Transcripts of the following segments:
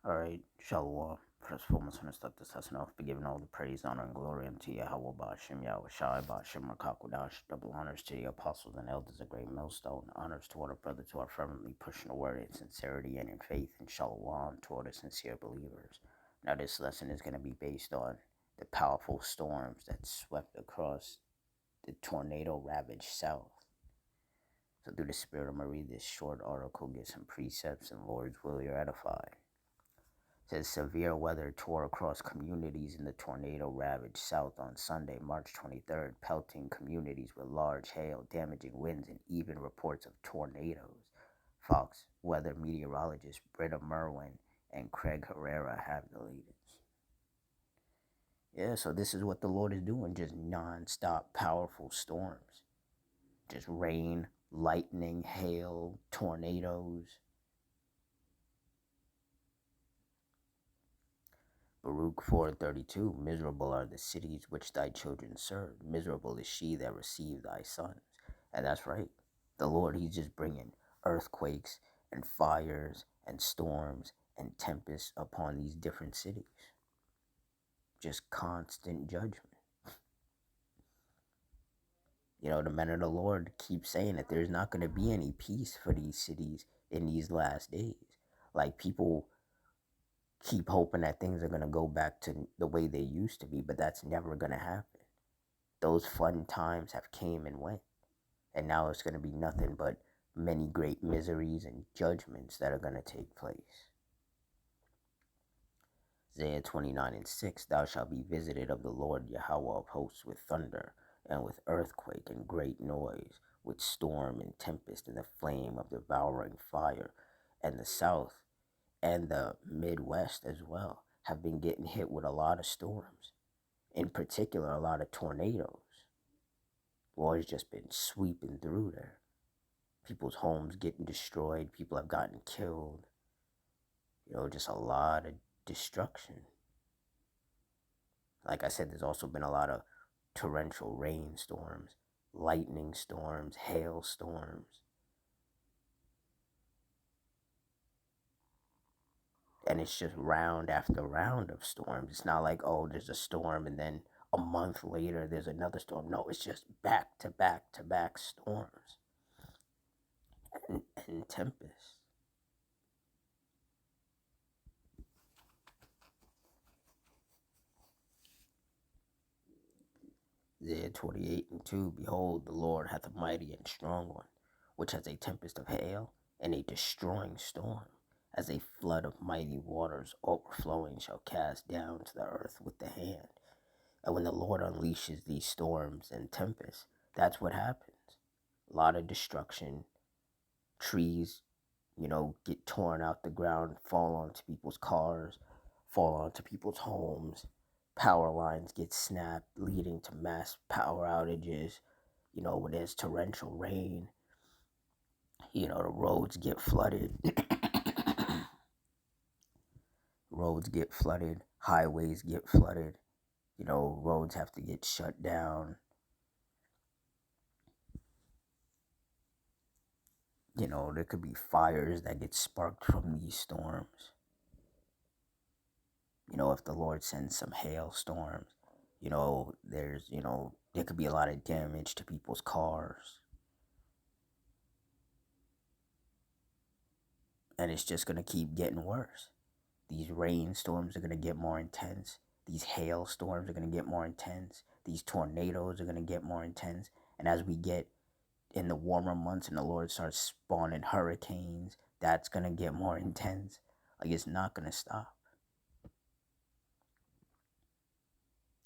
Alright, Shalom. First and foremost, I'm going to start this lesson off by giving all the praise, honor, and glory unto Yahweh Ba'ashem, Yahweh Shai, Ba'ashem, Rakakwadash. Double honors to the apostles and elders, a great millstone. Honors to all our brothers who are firmly pushing the word in sincerity and in faith, and Shalom to all the sincere believers. Now, this lesson is going to be based on the powerful storms that swept across the tornado-ravaged South. So, through the Spirit, I'm going to read this short article, get some precepts, and Lord's will, you're edified. Says severe weather tore across communities in the tornado-ravaged South on Sunday, March 23rd, pelting communities with large hail, damaging winds, and even reports of tornadoes. Fox weather meteorologists Britta Merwin and Craig Herrera have the latest. Yeah, so this is what the Lord is doing, just non-stop powerful storms. Just rain, lightning, hail, tornadoes. Baruch 4:32, miserable are the cities which thy children serve. Miserable is she that received thy sons. And that's right. The Lord, he's just bringing earthquakes and fires and storms and tempests upon these different cities. Just constant judgment. You know, the men of the Lord keep saying that there's not going to be any peace for these cities in these last days. Like, people keep hoping that things are going to go back to the way they used to be, but that's never going to happen. Those fun times have came and went, and now it's going to be nothing but many great miseries and judgments that are going to take place. Isaiah 29:6, thou shalt be visited of the Lord Yahweh of hosts with thunder, and with earthquake and great noise, with storm and tempest and the flame of devouring fire. And the South and the Midwest as well have been getting hit with a lot of storms. In particular, a lot of tornadoes. War's just been sweeping through there. People's homes getting destroyed. People have gotten killed. You know, just a lot of destruction. Like I said, there's also been a lot of torrential rainstorms, lightning storms, hail storms. And it's just round after round of storms. It's not like, oh, there's a storm and then a month later there's another storm. No, it's just back to back to back storms and tempests. Isaiah 28:2, behold, the Lord hath a mighty and strong one, which has a tempest of hail and a destroying storm, as a flood of mighty waters overflowing shall cast down to the earth with the hand. And when the Lord unleashes these storms and tempests, that's what happens. A lot of destruction. Trees, get torn out the ground, fall onto people's cars, fall onto people's homes. Power lines get snapped, leading to mass power outages. When there's torrential rain, the roads get flooded. Roads get flooded, highways get flooded. Roads have to get shut down. There could be fires that get sparked from these storms. If the Lord sends some hailstorms, there could be a lot of damage to people's cars. And it's just going to keep getting worse. These rainstorms are going to get more intense. These hailstorms are going to get more intense. These tornadoes are going to get more intense. And as we get in the warmer months and the Lord starts spawning hurricanes, that's going to get more intense. Like, it's not going to stop.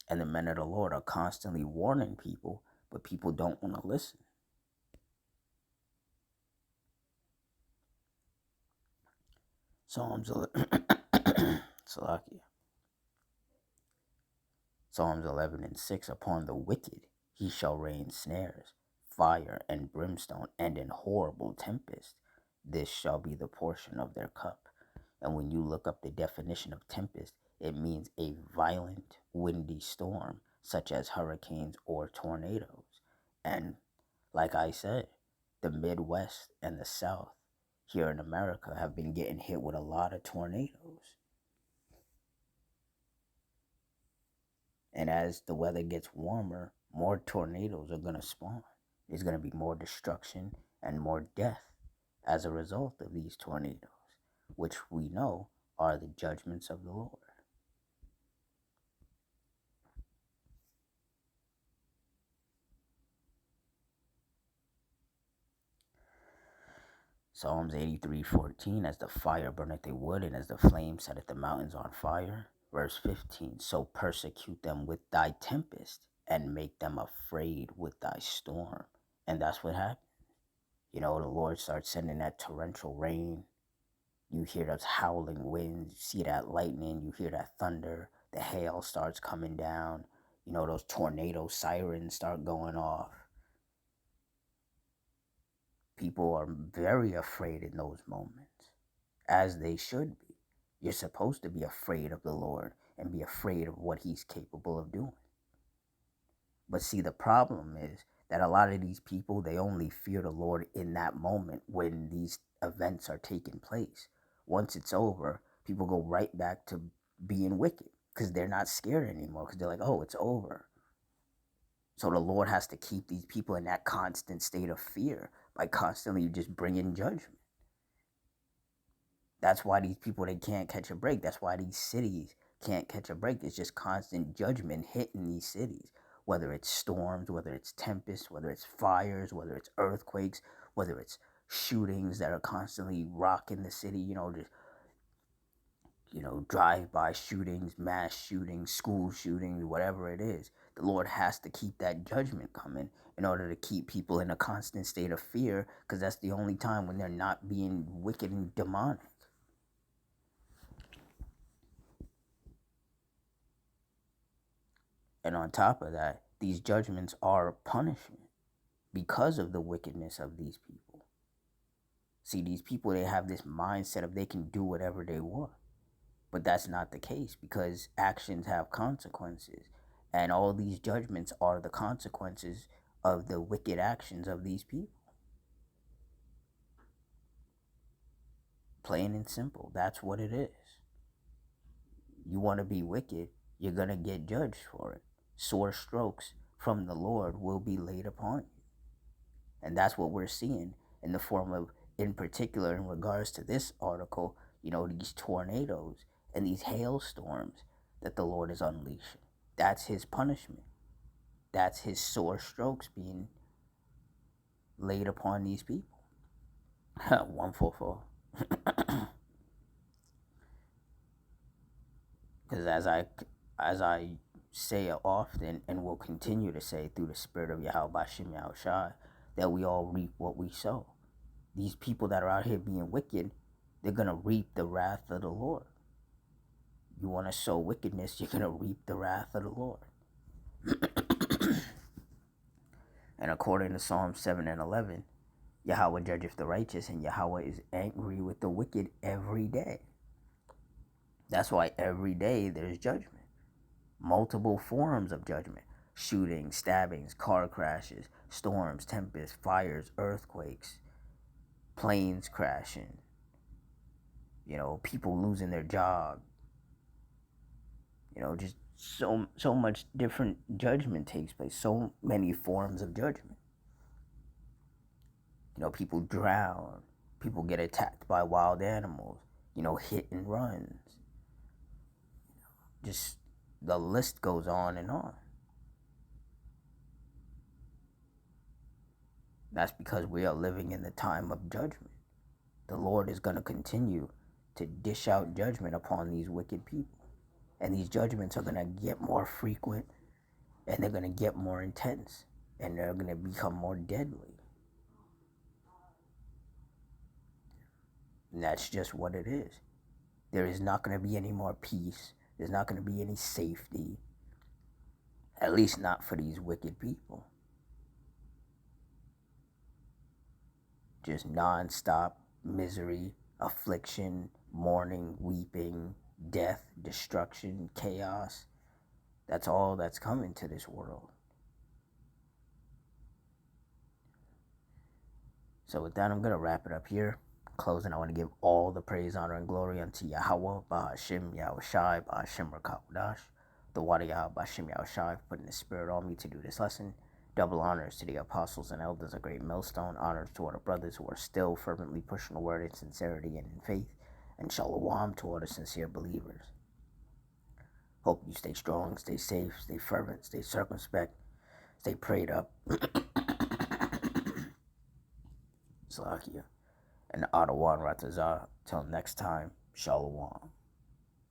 And the men of the Lord are constantly warning people, but people don't want to listen. Psalms 11:6, upon the wicked he shall rain snares, fire and brimstone, and in horrible tempest. This shall be the portion of their cup. And when you look up the definition of tempest, it means a violent, windy storm, such as hurricanes or tornadoes. And like I said, the Midwest and the South here in America have been getting hit with a lot of tornadoes. And as the weather gets warmer, more tornadoes are going to spawn. There's going to be more destruction and more death as a result of these tornadoes, which we know are the judgments of the Lord. Psalms 83:14, as the fire burneth a wood, and as the flame setteth the mountains on fire. Verse 15, so persecute them with thy tempest, and make them afraid with thy storm. And that's what happened. The Lord starts sending that torrential rain. You hear those howling winds, you see that lightning, you hear that thunder, the hail starts coming down, those tornado sirens start going off. People are very afraid in those moments, as they should be. You're supposed to be afraid of the Lord and be afraid of what he's capable of doing. But see, the problem is that a lot of these people, they only fear the Lord in that moment when these events are taking place. Once it's over, people go right back to being wicked because they're not scared anymore, because they're like, oh, it's over. So the Lord has to keep these people in that constant state of fear by constantly just bringing judgment. That's why these people, they can't catch a break. That's why these cities can't catch a break. It's just constant judgment hitting these cities, whether it's storms, whether it's tempests, whether it's fires, whether it's earthquakes, whether it's shootings that are constantly rocking the city, just drive-by shootings, mass shootings, school shootings, whatever it is. The Lord has to keep that judgment coming in order to keep people in a constant state of fear, because that's the only time when they're not being wicked and demonic. And on top of that, these judgments are punishment because of the wickedness of these people. See, these people, they have this mindset of they can do whatever they want. But that's not the case, because actions have consequences. And all these judgments are the consequences of the wicked actions of these people. Plain and simple. That's what it is. You want to be wicked, you're going to get judged for it. Sore strokes from the Lord will be laid upon you. And that's what we're seeing in the form of, in particular, in regards to this article, these tornadoes and these hailstorms that the Lord is unleashing. That's his punishment. That's his sore strokes being laid upon these people. 144. Because as I say often, and will continue to say through the spirit of Yahweh Shem Yahushai, that we all reap what we sow. These people that are out here being wicked, they're going to reap the wrath of the Lord. You want to sow wickedness, you're going to reap the wrath of the Lord. And according to Psalm 7 and 11, Yahweh judgeth the righteous, and Yahweh is angry with the wicked every day. That's why every day there's judgment. Multiple forms of judgment. Shootings, stabbings, car crashes, storms, tempests, fires, earthquakes, planes crashing, people losing their job. Just so much different judgment takes place. So many forms of judgment. People drown. People get attacked by wild animals. Hit and runs. Just the list goes on and on. That's because we are living in the time of judgment. The Lord is going to continue to dish out judgment upon these wicked people. And these judgments are going to get more frequent, and they're going to get more intense, and they're going to become more deadly. And that's just what it is. There is not going to be any more peace. There's not going to be any safety. At least not for these wicked people. Just non-stop misery, affliction, mourning, weeping, death, destruction, chaos. That's all that's coming to this world. So with that, I'm going to wrap it up here. Closing, I want to give all the praise, honor, and glory unto Yahweh, Bahashim, Yahushai, Bahashim, Rakakwadash. The Water Yahweh Bashim Yahushai for putting the spirit on me to do this lesson. Double honors to the apostles and elders, a great millstone. Honors to all the brothers who are still fervently pushing the word in sincerity and in faith. And shalom to all the sincere believers. Hope you stay strong, stay safe, stay fervent, stay circumspect, stay prayed up. Salakia. And the Ottawa Ratazah. Till next time, shalom.